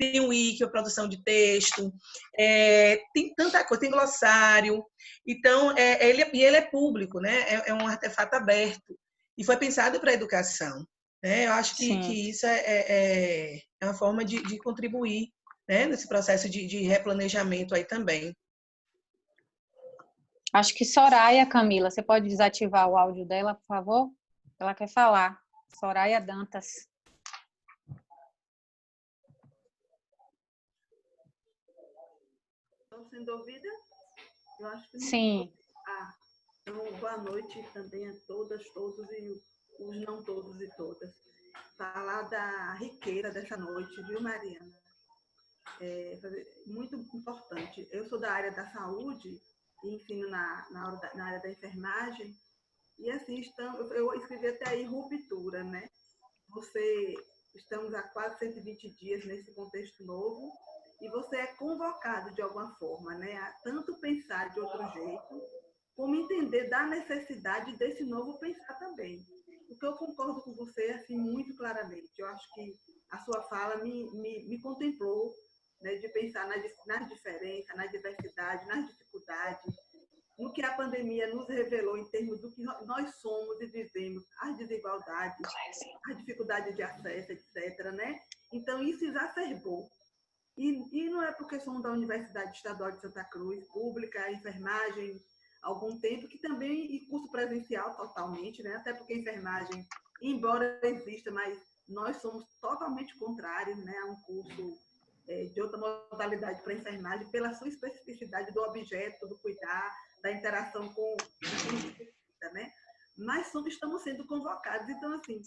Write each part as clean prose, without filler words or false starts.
tem o wiki, a produção de texto, tem tanta coisa, tem glossário. Então, ele é público, né? É um artefato aberto. E foi pensado para a educação. Né? Eu acho que isso é uma forma de contribuir, né? Nesse processo de replanejamento aí também. Acho que Soraya, Camila, você pode desativar o áudio dela, por favor? Ela quer falar. Soraya Dantas. Estão sendo ouvidas? Eu acho que não. Sim. Então, boa noite também a todas, todos e os não todos e todas. Falar da riqueza dessa noite, viu, Mariana? Muito importante. Eu sou da área da saúde e ensino na área da enfermagem. E assim, eu escrevi até aí ruptura, né? Estamos há quase 120 dias nesse contexto novo e você é convocado de alguma forma, né? A tanto pensar de outro jeito, como entender da necessidade desse novo pensar também. Porque eu concordo com você assim muito claramente. Eu acho que a sua fala me contemplou, né, de pensar nas diferenças, na diversidade, nas dificuldades, no que a pandemia nos revelou em termos do que nós somos e vivemos, as desigualdades, a dificuldade de acesso, etc. Né? Então, isso exacerbou. E não é porque somos da Universidade Estadual de Santa Cruz, pública, enfermagem, algum tempo, que também, e curso presencial totalmente, né? Até porque a enfermagem, embora exista, mas nós somos totalmente contrários, né, a um curso de outra modalidade para enfermagem, pela sua especificidade do objeto, do cuidar, da interação com o né? Mas estamos sendo convocados. Então, assim,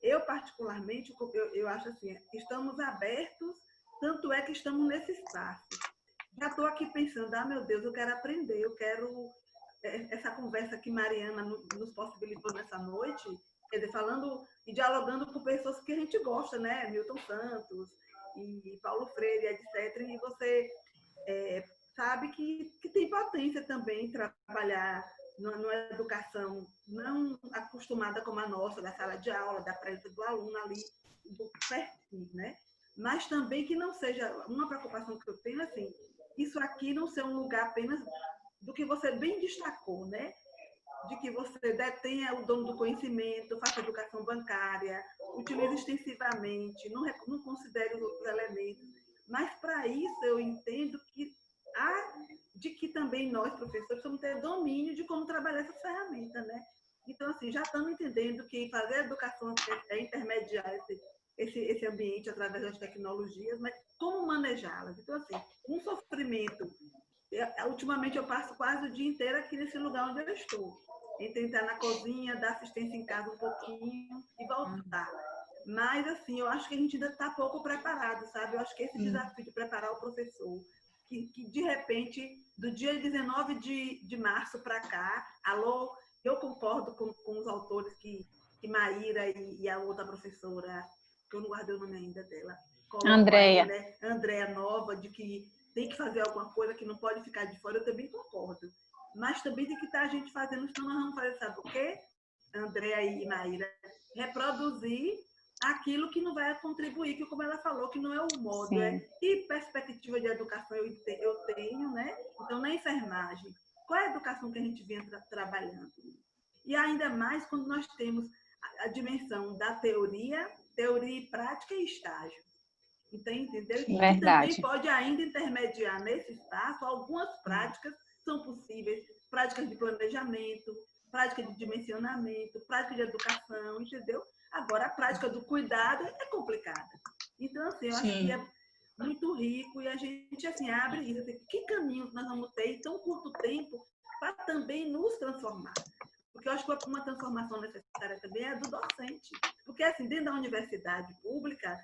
eu particularmente, eu acho assim, estamos abertos, tanto é que estamos nesse espaço. Já estou aqui pensando, meu Deus, eu quero aprender, eu quero essa conversa que Mariana nos possibilitou nessa noite, quer dizer, falando e dialogando com pessoas que a gente gosta, né? Milton Santos e Paulo Freire, etc. E você sabe que tem potência também trabalhar numa educação não acostumada como a nossa, da sala de aula, da presença do aluno ali, do pertinho, né? Mas também que não seja uma preocupação que eu tenho, assim, isso aqui não ser um lugar apenas do que você bem destacou, né? De que você detenha o dono do conhecimento, faça educação bancária, utilize extensivamente, não considere os outros elementos. Mas, para isso, eu entendo que de que também nós, professores, precisamos ter domínio de como trabalhar essa ferramenta, né? Então, assim, já estamos entendendo que fazer a educação é intermediar esse ambiente através das tecnologias, mas como manejá-las? Então, assim, um sofrimento. Ultimamente, eu passo quase o dia inteiro aqui nesse lugar onde eu estou. Entre entrar na cozinha, dar assistência em casa um pouquinho e voltar. Mas, assim, eu acho que a gente ainda está pouco preparado, sabe? Eu acho que esse desafio de preparar o professor, que de repente, do dia 19 de março para cá, eu concordo com os autores que Maíra e a outra professora, que eu não guardei o nome ainda dela, Andréia. Né? Andréia Nova, de que tem que fazer alguma coisa que não pode ficar de fora, eu também concordo. Mas também tem que estar a gente fazendo, senão nós vamos fazer, sabe o quê? Andréia e Maíra, reproduzir aquilo que não vai contribuir, que como ela falou, que não é o modo. Que perspectiva de educação eu tenho, né? Então, na enfermagem, qual é a educação que a gente vem trabalhando? E ainda mais quando nós temos a dimensão da teoria e prática e estágio. Então, entendeu? Verdade. E também pode ainda intermediar nesse espaço algumas práticas que são possíveis, práticas de planejamento, prática de dimensionamento, prática de educação, entendeu? Agora, a prática do cuidado é complicada. Então, assim, eu acho que é muito rico e a gente, assim, abre isso. Assim, que caminhos nós vamos ter em tão curto tempo para também nos transformar? Porque eu acho que uma transformação necessária também é a do docente. Porque, assim, dentro da universidade pública,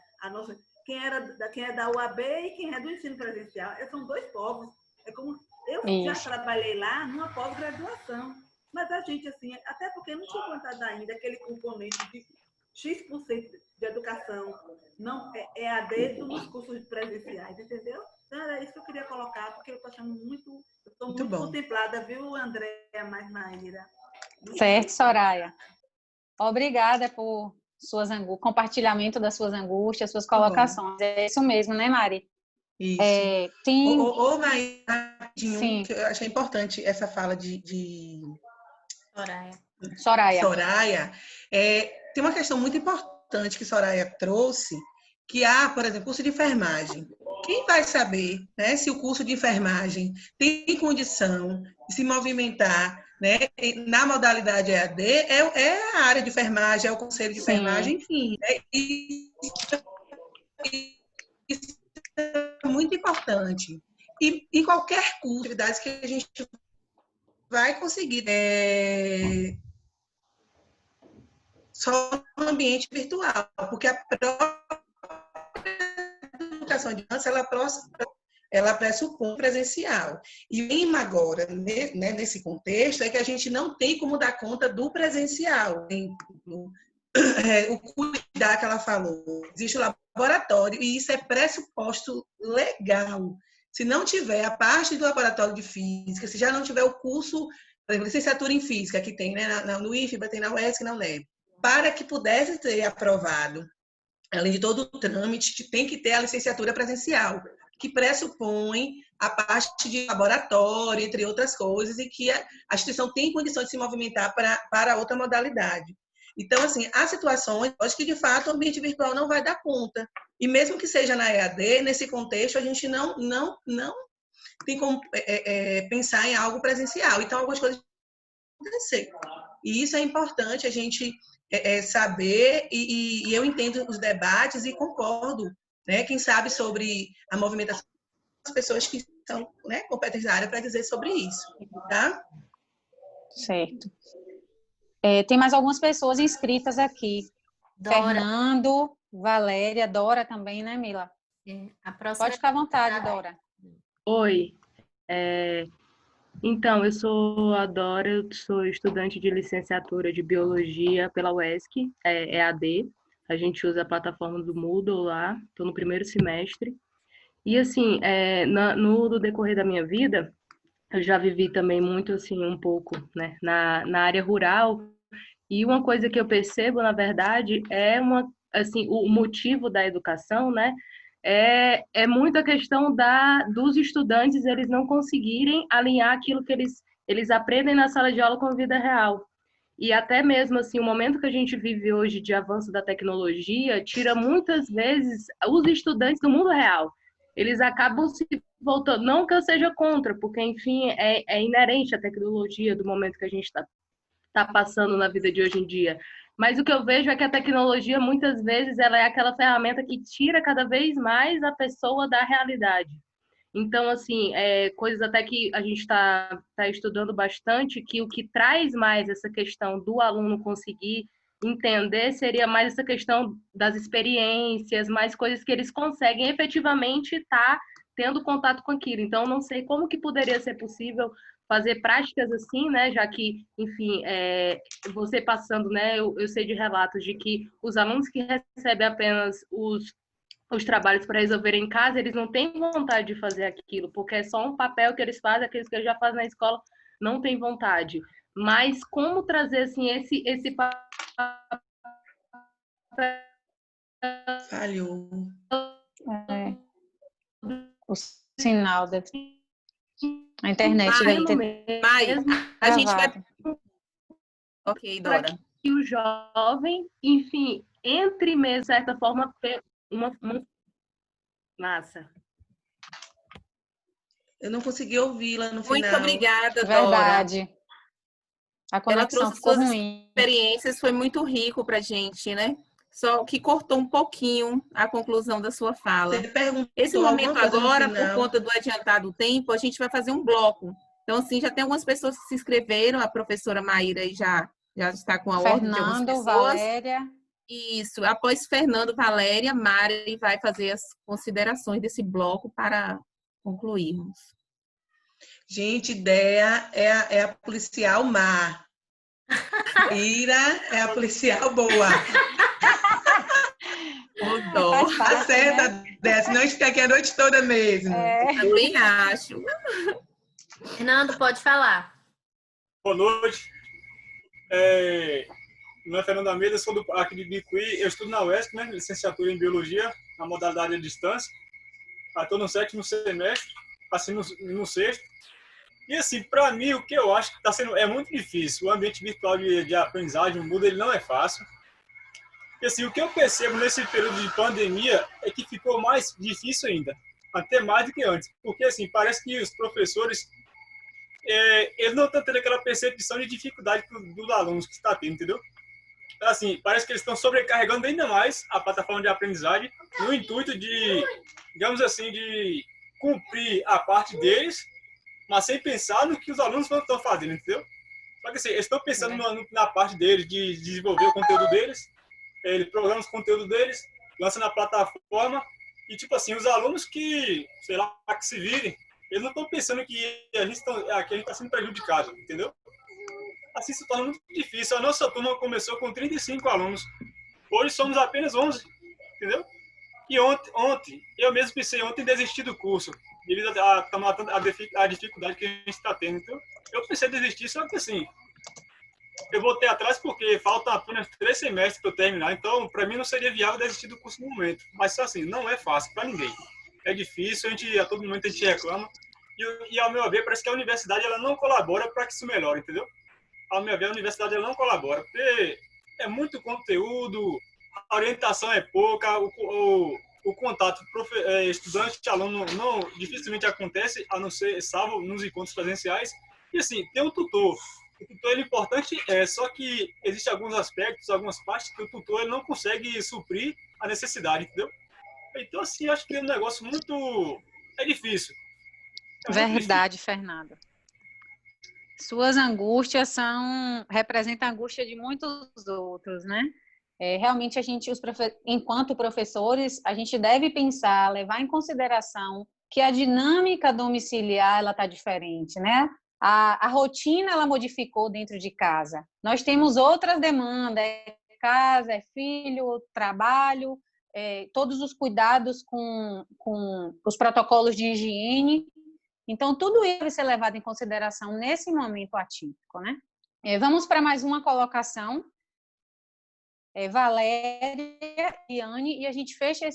quem é da UAB e quem é do ensino presencial, são dois povos. É como eu já trabalhei lá numa pós-graduação, mas a gente, assim, até porque não tinha implantado ainda aquele componente de X% de educação não é EAD nos cursos presenciais, entendeu? Então, era isso que eu queria colocar, porque eu estou achando muito contemplada, viu, Andréia, mais Maíra? Certo, Soraya. Obrigada por compartilhamento das suas angústias, suas Tá bom. colocações. É isso mesmo, né, Mari? Isso. Tem... Ô, Maíra, rapidinho, Sim. que eu achei importante essa fala de Soraya. Tem uma questão muito importante que Soraya trouxe, que por exemplo, curso de enfermagem. Quem vai saber, né, se o curso de enfermagem tem condição de se movimentar, né, na modalidade EAD, é a área de enfermagem, é o conselho de enfermagem, enfim. Isso é muito importante. E em qualquer curso, atividades que a gente vai conseguir só no ambiente virtual, porque a própria educação de dança, ela pressupõe presencial. E o lema agora, né, nesse contexto, é que a gente não tem como dar conta do presencial. O cuidar que ela falou, existe o laboratório, e isso é pressuposto legal. Se não tiver a parte do laboratório de física, se já não tiver o curso, por exemplo, licenciatura em física, que tem, né, no IFBA, tem na UESC, na UNEB, para que pudesse ter aprovado, além de todo o trâmite, tem que ter a licenciatura presencial, que pressupõe a parte de laboratório, entre outras coisas, e que a instituição tem condição de se movimentar para outra modalidade. Então, assim, há situações, acho que de fato o ambiente virtual não vai dar conta. E mesmo que seja na EAD, nesse contexto, a gente não tem como pensar em algo presencial. Então, algumas coisas vão acontecer. E isso é importante a gente saber, e eu entendo os debates e concordo, né? Quem sabe sobre a movimentação das pessoas que são, né, competentes na área para dizer sobre isso, tá? Certo. Tem mais algumas pessoas inscritas aqui. Dora. Fernando, Valéria, Dora também, né, Mila? A próxima... Pode ficar à vontade, Dora. Oi. Então, eu sou a Dora, eu sou estudante de licenciatura de Biologia pela UESC, EAD. A gente usa a plataforma do Moodle lá, estou no primeiro semestre. E, assim, no decorrer da minha vida, eu já vivi também muito, assim, um pouco, né, na área rural. E uma coisa que eu percebo, na verdade, assim, o motivo da educação, né, é muito a questão dos estudantes eles não conseguirem alinhar aquilo que eles aprendem na sala de aula com a vida real. E até mesmo assim, o momento que a gente vive hoje de avanço da tecnologia tira muitas vezes os estudantes do mundo real. Eles acabam se voltando, não que eu seja contra, porque enfim, é inerente à tecnologia do momento que a gente está passando na vida de hoje em dia. Mas o que eu vejo é que a tecnologia, muitas vezes, ela é aquela ferramenta que tira cada vez mais a pessoa da realidade. Então, assim, coisas até que a gente está estudando bastante, que o que traz mais essa questão do aluno conseguir entender seria mais essa questão das experiências, mais coisas que eles conseguem efetivamente estar tendo contato com aquilo. Então, não sei como que poderia ser possível fazer práticas assim, né? Já que, enfim, você passando, né? Eu sei de relatos de que os alunos que recebem apenas os trabalhos para resolver em casa, eles não têm vontade de fazer aquilo, porque é só um papel que eles fazem, aqueles que eles já fazem na escola, não têm vontade. Mas como trazer, assim, esse papel... Falhou. O sinal da... A internet deve ter a gente vai... Ok, Dora. Para que o jovem, enfim, entre mesmo, de certa forma, uma massa. Eu não consegui ouvi-la no final. Muito obrigada, Dora. Verdade. A conexão Ela trouxe ficou suas ruim. experiências, foi muito rico para a gente, né? Só que cortou um pouquinho a conclusão da sua fala. Esse momento agora, por conta do adiantado tempo, a gente vai fazer um bloco. Então, assim, já tem algumas pessoas que se inscreveram, a professora Maíra já está com a ordem de algumas pessoas. Valéria. Isso. Após Fernando, Valéria, Mari vai fazer as considerações desse bloco para concluirmos. Gente, Ideia é a policial má. Ira é a policial boa. Tá certa, né? Senão a gente fica aqui a noite toda mesmo. Também acho. Fernando, pode falar. Boa noite. meu nome é Fernando Almeida, sou aqui de Bicuí, eu estudo na UESC, né, licenciatura em Biologia, na modalidade à distância. Estou no 7º semestre, assim no 6º. E assim, para mim, o que eu acho que está sendo é muito difícil. O ambiente virtual de aprendizagem, o Moodle, ele não é fácil. E assim, o que eu percebo nesse período de pandemia é que ficou mais difícil ainda, até mais do que antes. Porque assim, parece que os professores eles não estão tendo aquela percepção de dificuldade dos alunos que está tendo, entendeu? Então, assim, parece que eles estão sobrecarregando ainda mais a plataforma de aprendizagem no intuito de, digamos assim, de cumprir a parte deles, mas sem pensar no que os alunos estão fazendo, entendeu? Só que assim, eles estão pensando na parte deles, de desenvolver o conteúdo deles, eles programam os conteúdos deles, lançam na plataforma, e tipo assim, os alunos que, sei lá, que se virem, eles não estão pensando que a gente está sendo prejudicado, entendeu? Assim se torna muito difícil. A nossa turma começou com 35 alunos. Hoje somos apenas 11, entendeu? E ontem eu mesmo pensei em desistir do curso, devido à dificuldade que a gente está tendo. Então, eu pensei em desistir, só que assim, eu voltei atrás porque faltam apenas 3 semestres para eu terminar. Então, para mim não seria viável desistir do curso no momento. Mas assim, não é fácil para ninguém. É difícil, a todo momento a gente reclama. E ao meu ver, parece que a universidade ela não colabora para que isso melhore, entendeu? Ao meu ver, a universidade ela não colabora, porque é muito conteúdo, a orientação é pouca, o contato estudante-aluno dificilmente acontece, a não ser, salvo nos encontros presenciais. E assim, tem um tutor. O tutor ele é importante, só que existem alguns aspectos, algumas partes que o tutor ele não consegue suprir a necessidade, entendeu? Então, assim, acho que é um negócio muito... É difícil. Verdade, Fernando. Suas angústias representam a angústia de muitos outros, né? Realmente, enquanto professores, a gente deve pensar, levar em consideração que a dinâmica domiciliar ela está diferente, né? A rotina ela modificou dentro de casa. Nós temos outras demandas, casa, filho, trabalho, todos os cuidados com os protocolos de higiene. Então, tudo isso deve ser levado em consideração nesse momento atípico, né? Vamos para mais uma colocação. Valéria e Anne, e a gente fecha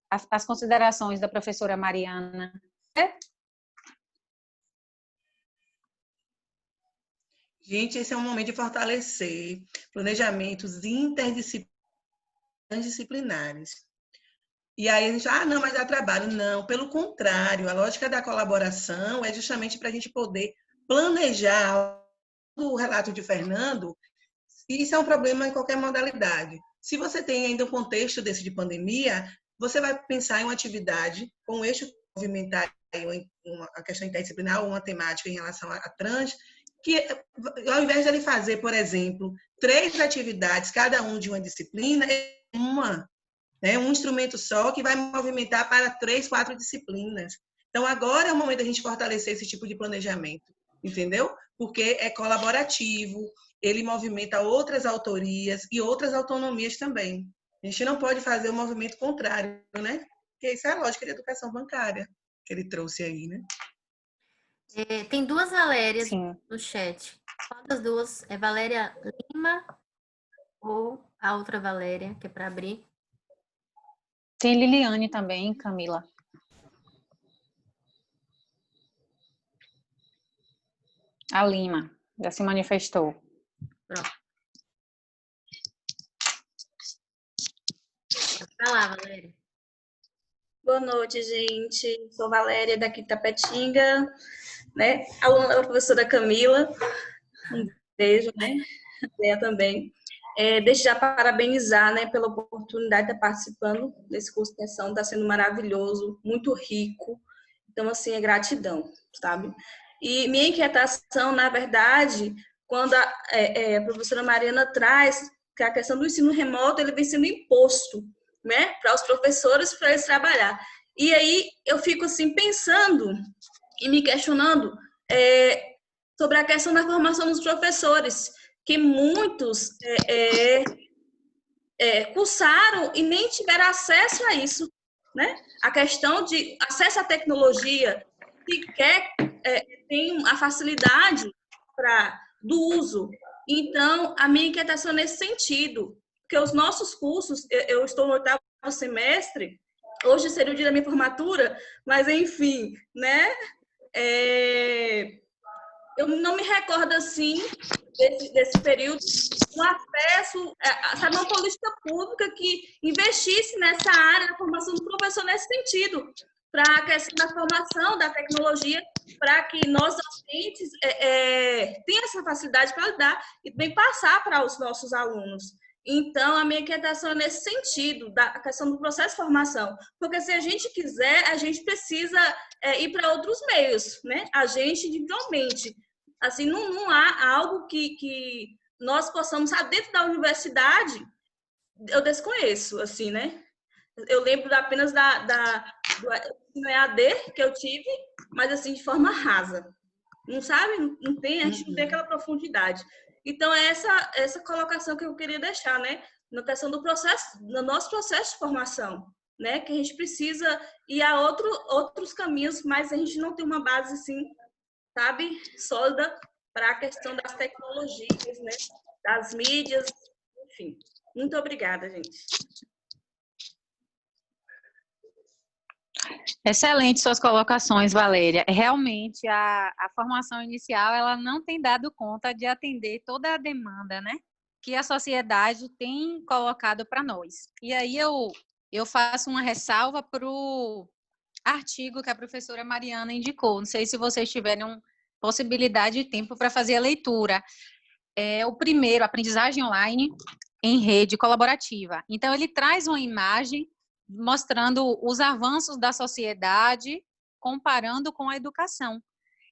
as considerações da professora Mariana. Gente, esse é um momento de fortalecer planejamentos interdisciplinares. E aí a gente, não, mas dá trabalho. Não, pelo contrário, a lógica da colaboração é justamente para a gente poder planejar o relato de Fernando, e isso é um problema em qualquer modalidade. Se você tem ainda um contexto desse de pandemia, você vai pensar em uma atividade com um eixo movimentar, a questão interdisciplinar ou uma temática em relação a trans, que ao invés de ele fazer, por exemplo, 3 atividades, cada um de uma disciplina, um instrumento só que vai movimentar para 3, 4 disciplinas. Então, agora é o momento da gente fortalecer esse tipo de planejamento, entendeu? Porque é colaborativo, ele movimenta outras autorias e outras autonomias também. A gente não pode fazer o movimento contrário, né? Porque isso é a lógica de educação bancária que ele trouxe aí, né? Tem 2 Valérias Sim. no chat. Qual das duas? É Valéria Lima ou a outra Valéria, que é para abrir? Tem Liliane também, Camila. A Lima já se manifestou. Pronto. Vai lá, Valéria. Boa noite, gente. Sou Valéria, daqui de Tapetinga, né? Aluna da professora Camila. Um beijo, né? Eu também. Deixo já parabenizar, né, pela oportunidade de estar participando desse curso de extensão. Está sendo maravilhoso, muito rico. Então, assim, é gratidão, sabe? E minha inquietação, na verdade, quando a professora Mariana traz que a questão do ensino remoto ele vem sendo imposto, né, para os professores, para eles trabalhar. E aí eu fico assim pensando e me questionando sobre a questão da formação dos professores, que muitos cursaram e nem tiveram acesso a isso, né? A questão de acesso à tecnologia, sequer tem a facilidade do uso. Então, a minha inquietação é nesse sentido, porque os nossos cursos, eu estou no 8º semestre, hoje seria o dia da minha formatura, mas enfim, né? Eu não me recordo, assim, desse período, um acesso, sabe, uma política pública que investisse nessa área da formação do professor nesse sentido, para a questão da formação, da tecnologia, para que nós, docentes, tenham essa facilidade para lidar e também passar para os nossos alunos. Então, a minha inquietação é nesse sentido, da questão do processo de formação. Porque se a gente quiser, a gente precisa ir para outros meios, né? A gente individualmente. Assim, não há algo que nós possamos, dentro da universidade, eu desconheço, assim, né? Eu lembro apenas do EAD que eu tive, mas assim, de forma rasa. Não sabe? Não tem, a gente não tem aquela profundidade. Então, é essa colocação que eu queria deixar, né? Na questão do processo, no nosso processo de formação, né? Que a gente precisa ir a outros caminhos, mas a gente não tem uma base, assim, sabe, sólida para a questão das tecnologias, né? Das mídias, enfim. Muito obrigada, gente. Excelente suas colocações, Valéria. Realmente, a formação inicial, ela não tem dado conta de atender toda a demanda, né, que a sociedade tem colocado para nós. E aí eu faço uma ressalva para o artigo que a professora Mariana indicou. Não sei se vocês tiverem possibilidade e tempo para fazer a leitura. O primeiro, aprendizagem online em rede colaborativa. Então, ele traz uma imagem mostrando os avanços da sociedade, comparando com a educação.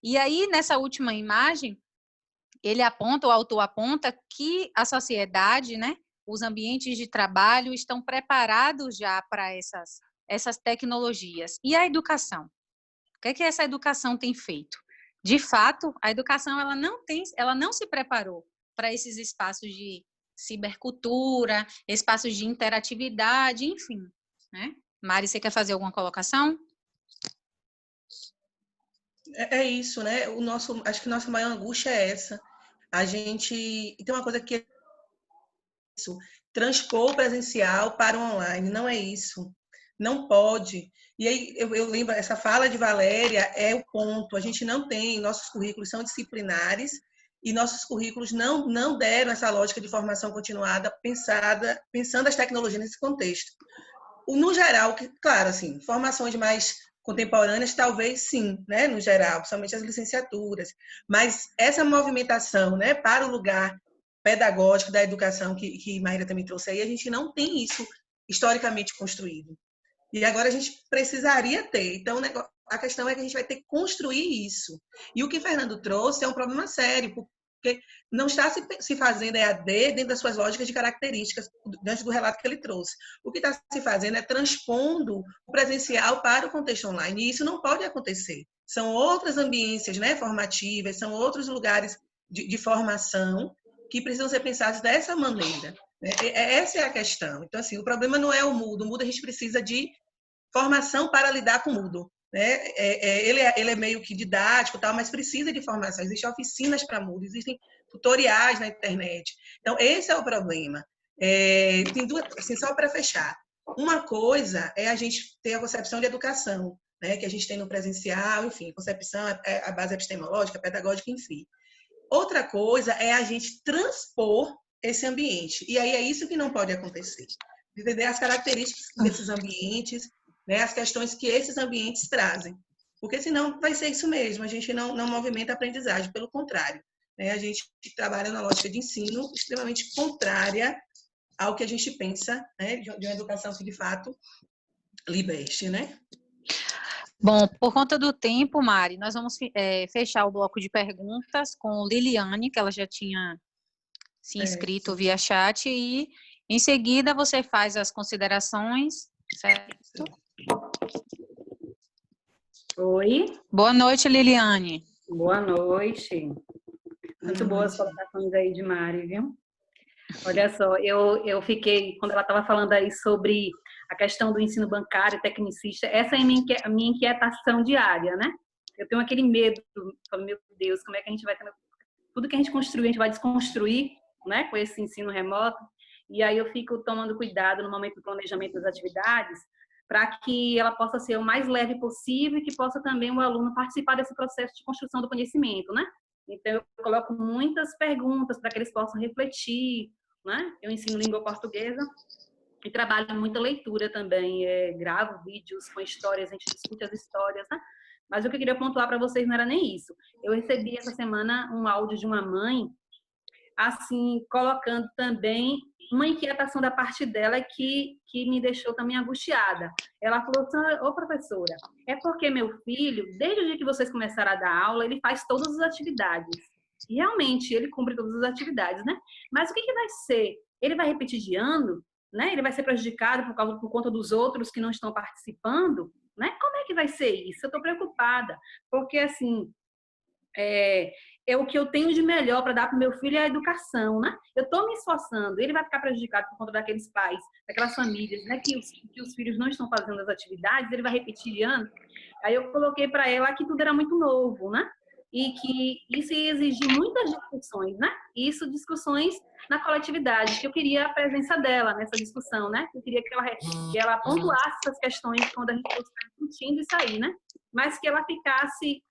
E aí, nessa última imagem, o autor aponta que a sociedade, né, os ambientes de trabalho estão preparados já para essas tecnologias. E a educação? O que é que essa educação tem feito? De fato, a educação ela não se preparou para esses espaços de cibercultura, espaços de interatividade, enfim. Né? Mari, você quer fazer alguma colocação? É isso, né? Acho que nossa maior angústia é essa. A gente tem uma coisa que é isso, transpor o presencial para o online. Não é isso. Não pode. E aí eu lembro, essa fala de Valéria é o ponto. A gente não tem, nossos currículos são disciplinares e nossos currículos não deram essa lógica de formação continuada pensando as tecnologias nesse contexto. No geral, claro, assim, formações mais contemporâneas, talvez sim, né, no geral, principalmente as licenciaturas, mas essa movimentação, né, para o lugar pedagógico da educação que Maíra também trouxe aí, a gente não tem isso historicamente construído. E agora a gente precisaria ter. Então, a questão é que a gente vai ter que construir isso. E o que Fernando trouxe é um problema sério, porque não está se fazendo EAD dentro das suas lógicas de características, diante do relato que ele trouxe. O que está se fazendo é transpondo o presencial para o contexto online, e isso não pode acontecer. São outras ambiências, né, formativas, são outros lugares de formação que precisam ser pensados dessa maneira. Né? Essa é a questão. Então, assim, o problema não é o Moodle a gente precisa de formação para lidar com o Moodle. Né? Ele é meio que didático, tal, mas precisa de formação. Existem oficinas para Moodle, existem tutoriais na internet. Então, esse é o problema. Tem duas, assim, só para fechar. Uma coisa é a gente ter a concepção de educação, né? Que a gente tem no presencial, enfim, concepção, a base epistemológica, pedagógica, enfim. Outra coisa é a gente transpor esse ambiente. E aí é isso que não pode acontecer. Entender as características desses ambientes, né, as questões que esses ambientes trazem. Porque senão vai ser isso mesmo, a gente não movimenta a aprendizagem, pelo contrário. Né, a gente trabalha na lógica de ensino extremamente contrária ao que a gente pensa, né, de uma educação que, de fato, liberte, né? Bom, por conta do tempo, Mari, nós vamos fechar o bloco de perguntas com Liliane, que ela já tinha se inscrito via chat, e em seguida você faz as considerações, certo? Oi. Boa noite, Liliane. Boa noite. Muito boas colocações aí de Mari, viu? Olha só, eu fiquei, quando ela estava falando aí sobre a questão do ensino bancário, tecnicista, essa é a minha inquietação diária, né? Eu tenho aquele medo, meu Deus, como é que a gente vai ter... Tudo que a gente construiu, a gente vai desconstruir, né, com esse ensino remoto, e aí eu fico tomando cuidado no momento do planejamento das atividades, para que ela possa ser o mais leve possível e que possa também o aluno participar desse processo de construção do conhecimento, né? Então, eu coloco muitas perguntas para que eles possam refletir, né? Eu ensino língua portuguesa e trabalho muita leitura também, gravo vídeos com histórias, a gente discute as histórias, né? Mas o que eu queria pontuar para vocês não era nem isso. Eu recebi essa semana um áudio de uma mãe, assim, colocando também uma inquietação da parte dela que me deixou também angustiada. Ela falou assim, ô professora, é porque meu filho, desde o dia que vocês começaram a dar aula, ele faz todas as atividades. E realmente, ele cumpre todas as atividades, né? Mas o que vai ser? Ele vai repetir de ano? Né? Ele vai ser prejudicado por conta dos outros que não estão participando? Né? Como é que vai ser isso? Eu estou preocupada, porque assim, é o que eu tenho de melhor para dar para o meu filho é a educação, né? Eu estou me esforçando, ele vai ficar prejudicado por conta daqueles pais, daquelas famílias, né? Que os filhos não estão fazendo as atividades, ele vai repetir de ano. Aí eu coloquei para ela que tudo era muito novo, né? E que isso ia exigir muitas discussões, né? Isso, discussões na coletividade, que eu queria a presença dela nessa discussão, né? Eu queria que ela pontuasse essas questões quando a gente fosse discutindo isso aí, né? Mas que ela ficasse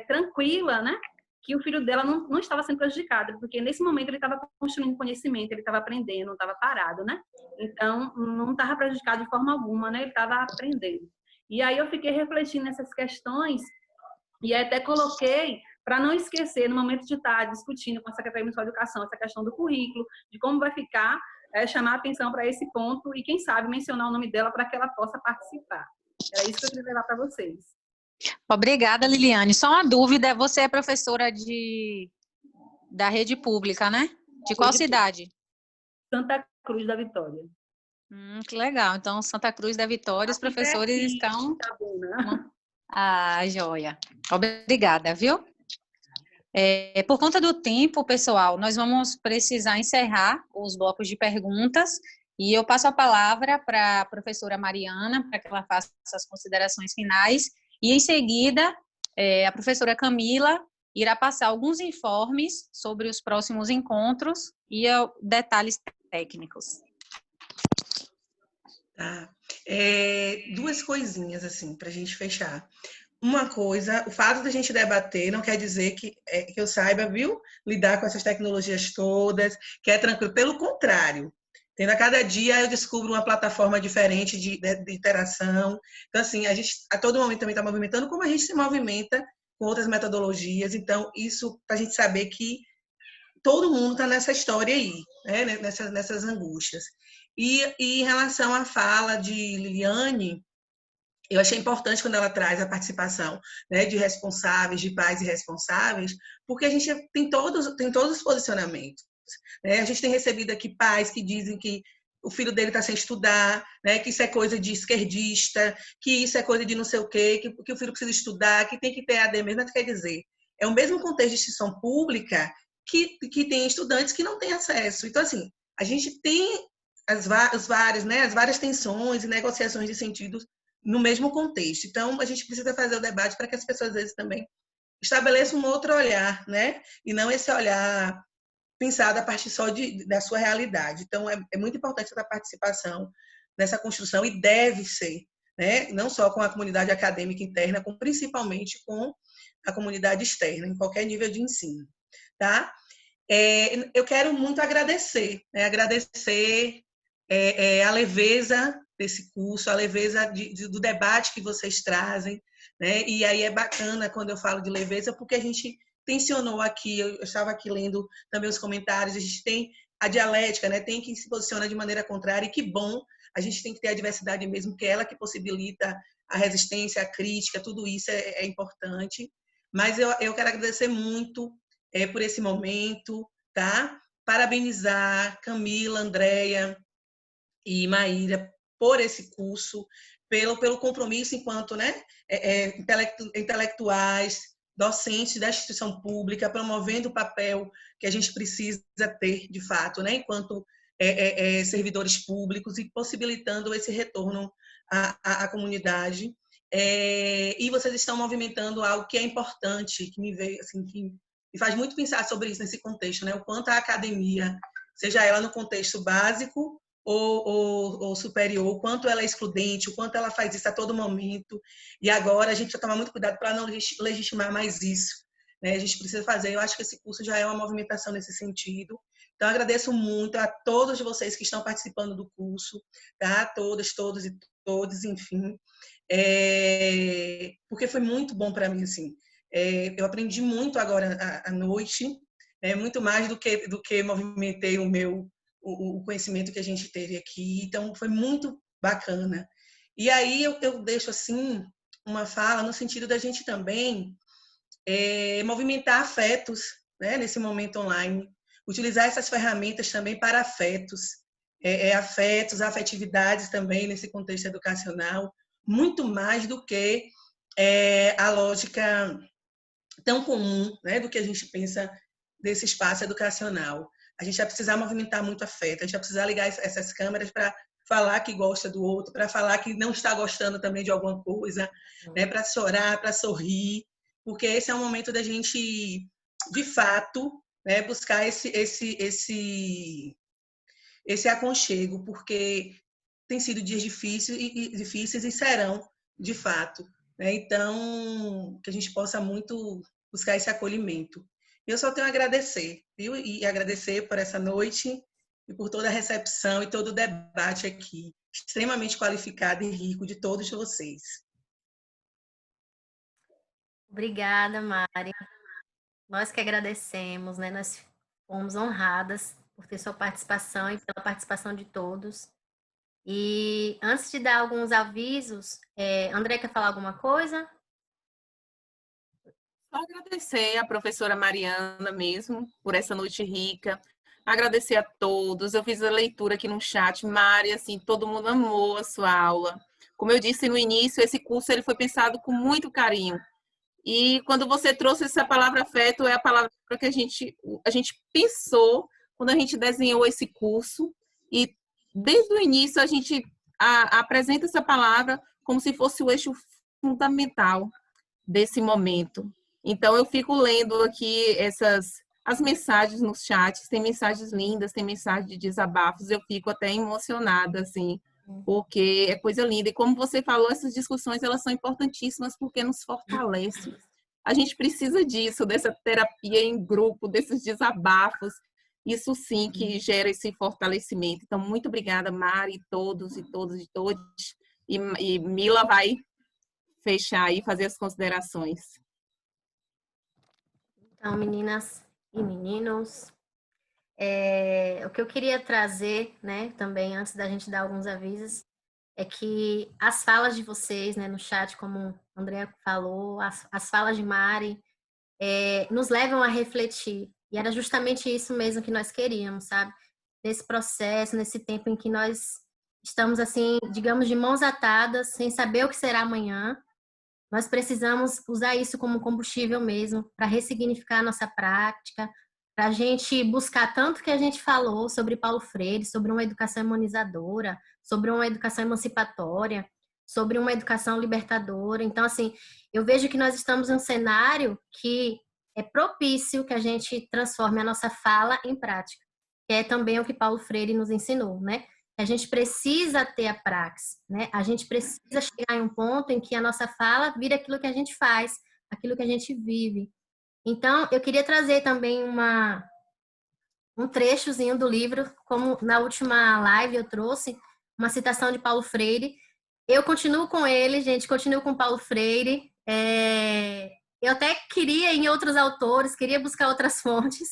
tranquila, né? Que o filho dela não estava sendo prejudicado, porque nesse momento ele estava construindo conhecimento, ele estava aprendendo, não estava parado, né? Então, não estava prejudicado de forma alguma, né? Ele estava aprendendo. E aí eu fiquei refletindo nessas questões e até coloquei, para não esquecer, no momento de estar discutindo com a Secretaria Municipal de Educação essa questão do currículo, de como vai ficar, chamar a atenção para esse ponto e, quem sabe, mencionar o nome dela para que ela possa participar. Era isso que eu queria levar para vocês. Obrigada, Liliane. Só uma dúvida, você é professora da rede pública, né? De qual cidade? Santa Cruz da Vitória. Que legal. Então, Santa Cruz da Vitória, os professores estão... Tá bom, né? Ah, joia. Obrigada, viu? Por conta do tempo, pessoal, nós vamos precisar encerrar os blocos de perguntas e eu passo a palavra para a professora Mariana para que ela faça as considerações finais e, em seguida, a professora Camila irá passar alguns informes sobre os próximos encontros e detalhes técnicos. Tá. Duas coisinhas, assim, para a gente fechar. Uma coisa, o fato de a gente debater não quer dizer que eu saiba, viu, lidar com essas tecnologias todas, que é tranquilo. Pelo contrário, a cada dia eu descubro uma plataforma diferente de interação. Então, assim, a gente a todo momento também está movimentando como a gente se movimenta com outras metodologias. Então, isso para a gente saber que todo mundo está nessa história aí, né, nessas angústias. E em relação à fala de Liliane, eu achei importante quando ela traz a participação, né, de responsáveis, de pais e responsáveis, porque a gente tem todos os posicionamentos. Né? A gente tem recebido aqui pais que dizem que o filho dele está sem estudar, né, que isso é coisa de esquerdista, que isso é coisa de não sei o quê, que o filho precisa estudar, que tem que ter AD mesmo. Quer dizer, é o mesmo contexto de instituição pública que tem estudantes que não têm acesso. Então, assim, a gente tem as várias tensões e negociações de sentidos no mesmo contexto. Então, a gente precisa fazer o debate para que as pessoas, às vezes, também estabeleçam um outro olhar, né? E não esse olhar pensado a partir só da sua realidade. Então, é muito importante essa participação nessa construção e deve ser, né? Não só com a comunidade acadêmica interna, como principalmente com a comunidade externa, em qualquer nível de ensino, tá? Eu quero muito agradecer, né? Agradecer a leveza desse curso, a leveza do debate que vocês trazem, né? E aí é bacana quando eu falo de leveza, porque a gente tensionou aqui, eu estava aqui lendo também os comentários, a gente tem a dialética, né? Tem quem se posiciona de maneira contrária, e que bom, a gente tem que ter a diversidade mesmo, que é ela que possibilita a resistência, a crítica, tudo isso é importante. Mas eu quero agradecer muito por esse momento, tá? Parabenizar Camila, Andréia e Maíra por esse curso, pelo compromisso enquanto, né, intelectuais, docentes da instituição pública, promovendo o papel que a gente precisa ter, de fato, né, enquanto servidores públicos e possibilitando esse retorno à comunidade. E vocês estão movimentando algo que é importante, que me veio, assim, que me faz muito pensar sobre isso nesse contexto, né, o quanto a academia seja ela no contexto básico ou superior, o quanto ela é excludente, o quanto ela faz isso a todo momento. E agora a gente precisa tomar muito cuidado para não legitimar mais isso, né? A gente precisa fazer, eu acho que esse curso já é uma movimentação nesse sentido. Então, agradeço muito a todos vocês que estão participando do curso, tá? Todas, todos e todos, enfim. Porque foi muito bom para mim, assim. Eu aprendi muito agora à noite, muito mais do que movimentei o conhecimento que a gente teve aqui. Então, foi muito bacana. E aí eu deixo, assim, uma fala no sentido da gente também movimentar afetos, né, nesse momento online. Utilizar essas ferramentas também para afetos. Afetos, afetividades também nesse contexto educacional, muito mais do que a lógica tão comum, né, do que a gente pensa desse espaço educacional. A gente vai precisar movimentar muito afeto, a gente vai precisar ligar essas câmeras para falar que gosta do outro, para falar que não está gostando também de alguma coisa, né, para chorar, para sorrir, porque esse é o momento da gente, de fato, né, buscar esse aconchego, porque tem sido dias difíceis e serão, de fato, né? Então, que a gente possa muito buscar esse acolhimento. Eu só tenho a agradecer, viu? E agradecer por essa noite e por toda a recepção e todo o debate aqui, extremamente qualificado e rico de todos vocês. Obrigada, Mari. Nós que agradecemos, né? Nós fomos honradas por ter sua participação e pela participação de todos. E antes de dar alguns avisos, André quer falar alguma coisa? Só agradecer a professora Mariana mesmo por essa noite rica. Agradecer a todos. Eu fiz a leitura aqui no chat. Mari, assim, todo mundo amou a sua aula. Como eu disse no início, esse curso ele foi pensado com muito carinho. E quando você trouxe essa palavra afeto, é a palavra que a gente pensou quando a gente desenhou esse curso. E desde o início a gente apresenta essa palavra como se fosse o eixo fundamental desse momento. Então, eu fico lendo aqui as mensagens nos chats, tem mensagens lindas, tem mensagens de desabafos, eu fico até emocionada, assim, porque é coisa linda. E como você falou, essas discussões, elas são importantíssimas porque nos fortalecem. A gente precisa disso, dessa terapia em grupo, desses desabafos. Isso sim que gera esse fortalecimento. Então, muito obrigada, Mari, todos e todos e todos. E Mila vai fechar e fazer as considerações. Então, meninas e meninos, o que eu queria trazer, né, também antes da gente dar alguns avisos, é que as falas de vocês, né, no chat, como o André falou, as falas de Mari, nos levam a refletir. E era justamente isso mesmo que nós queríamos, sabe? Nesse processo, nesse tempo em que nós estamos, assim, digamos, de mãos atadas, sem saber o que será amanhã, nós precisamos usar isso como combustível mesmo, para ressignificar a nossa prática, para a gente buscar tanto que a gente falou sobre Paulo Freire, sobre uma educação imunizadora, sobre uma educação emancipatória, sobre uma educação libertadora. Então, assim, eu vejo que nós estamos em um cenário que é propício que a gente transforme a nossa fala em prática, que é também o que Paulo Freire nos ensinou, né? A gente precisa ter a praxis, né? A gente precisa chegar em um ponto em que a nossa fala vira aquilo que a gente faz, aquilo que a gente vive. Então, eu queria trazer também um trechozinho do livro, como na última live eu trouxe, uma citação de Paulo Freire. Eu continuo com ele, gente, continuo com Paulo Freire. Eu até queria ir em outros autores, queria buscar outras fontes,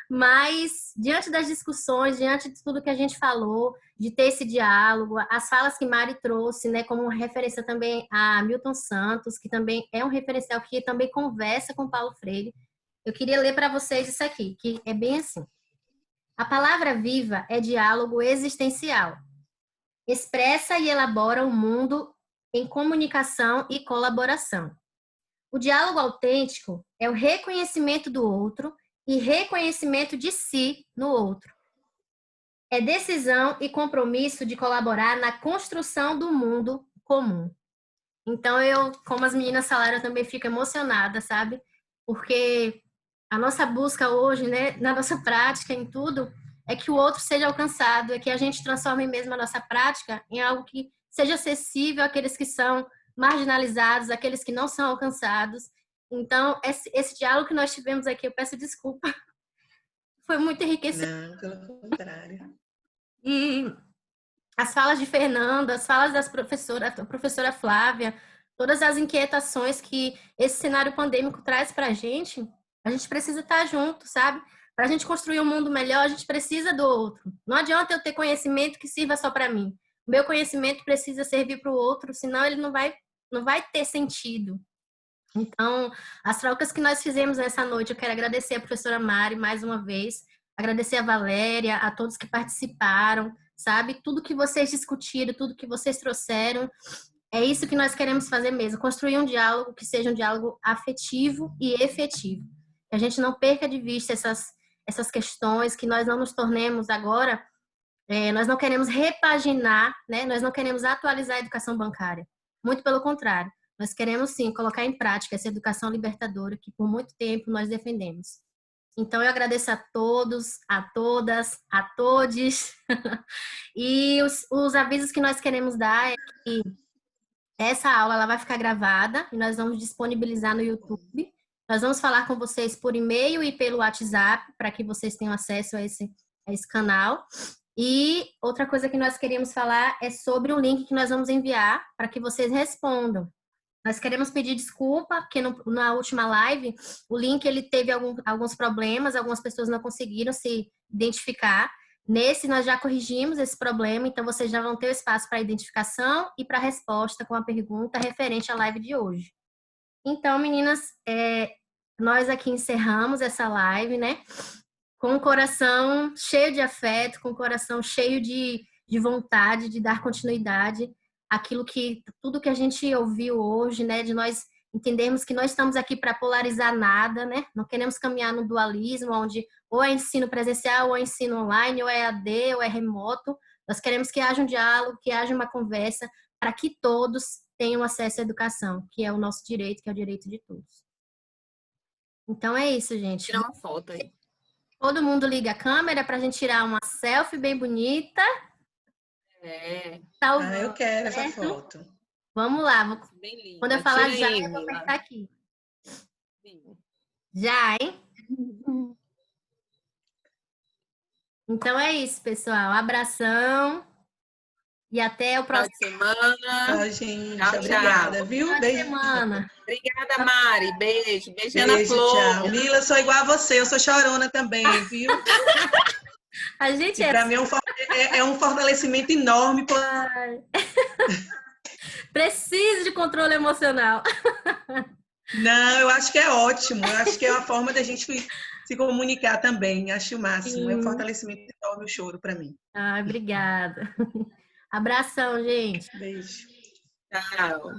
mas diante das discussões, diante de tudo que a gente falou, de ter esse diálogo, as falas que Mari trouxe, né, como referência também a Milton Santos, que também é um referencial que também conversa com Paulo Freire, eu queria ler para vocês isso aqui, que é bem assim. A palavra viva é diálogo existencial. Expressa e elabora o mundo em comunicação e colaboração. O diálogo autêntico é o reconhecimento do outro e reconhecimento de si no outro. É decisão e compromisso de colaborar na construção do mundo comum. Então, como as meninas falaram, eu também fico emocionada, sabe? Porque a nossa busca hoje, né, na nossa prática, em tudo, é que o outro seja alcançado, é que a gente transforme mesmo a nossa prática em algo que seja acessível àqueles que são marginalizados, àqueles que não são alcançados. Então, esse diálogo que nós tivemos aqui, eu peço desculpa, foi muito enriquecedor. Não, pelo contrário. E as falas de Fernanda, as falas da professora Flávia, todas as inquietações que esse cenário pandêmico traz para a gente precisa estar junto, sabe? Para a gente construir um mundo melhor, a gente precisa do outro. Não adianta eu ter conhecimento que sirva só para mim. O meu conhecimento precisa servir para o outro, senão ele não vai ter sentido. Então, as trocas que nós fizemos nessa noite, eu quero agradecer a professora Mari mais uma vez, agradecer a Valéria, a todos que participaram, sabe? Tudo que vocês discutiram, tudo que vocês trouxeram, é isso que nós queremos fazer mesmo, construir um diálogo que seja um diálogo afetivo e efetivo. Que a gente não perca de vista essas questões, que nós não nos tornemos agora, nós não queremos repaginar, né? Nós não queremos atualizar a educação bancária. Muito pelo contrário, nós queremos sim colocar em prática essa educação libertadora que por muito tempo nós defendemos. Então, eu agradeço a todos, a todas, a todes. E os avisos que nós queremos dar é que essa aula ela vai ficar gravada e nós vamos disponibilizar no YouTube. Nós vamos falar com vocês por e-mail e pelo WhatsApp, para que vocês tenham acesso a esse canal. E outra coisa que nós queríamos falar é sobre o link que nós vamos enviar para que vocês respondam. Nós queremos pedir desculpa, porque na última live o link ele teve alguns problemas, algumas pessoas não conseguiram se identificar. Nesse nós já corrigimos esse problema, então vocês já vão ter o espaço para identificação e para resposta com a pergunta referente à live de hoje. Então, meninas, nós aqui encerramos essa live, né? Com o coração cheio de afeto, com o coração cheio de vontade de dar continuidade tudo que a gente ouviu hoje, né, de nós entendermos que nós estamos aqui para polarizar nada, né, não queremos caminhar no dualismo, onde ou é ensino presencial, ou é ensino online, ou é AD, ou é remoto, nós queremos que haja um diálogo, que haja uma conversa, para que todos tenham acesso à educação, que é o nosso direito, que é o direito de todos. Então é isso, gente. Tirar uma foto aí. Todo mundo liga a câmera para a gente tirar uma selfie bem bonita. Eu quero essa foto. Vamos lá. Bem linda. Quando eu falar já, aí, eu vou apertar aqui. Sim. Já, hein? Então é isso, pessoal. Abração. E até o próximo. semana. Gente, tchau, obrigada, tchau. viu? Beijo. Semana. Obrigada, Mari. Beijo. Beijo, Ana Flor. Tchau. Mila, eu sou igual a você. Eu sou chorona também, viu? A gente para mim é um fortalecimento enorme. Preciso de controle emocional. Não, eu acho que é ótimo. Eu acho que é uma forma da gente se comunicar também. Acho o máximo. É um fortalecimento enorme o choro para mim. Obrigada. Abração, gente. Beijo. Tchau.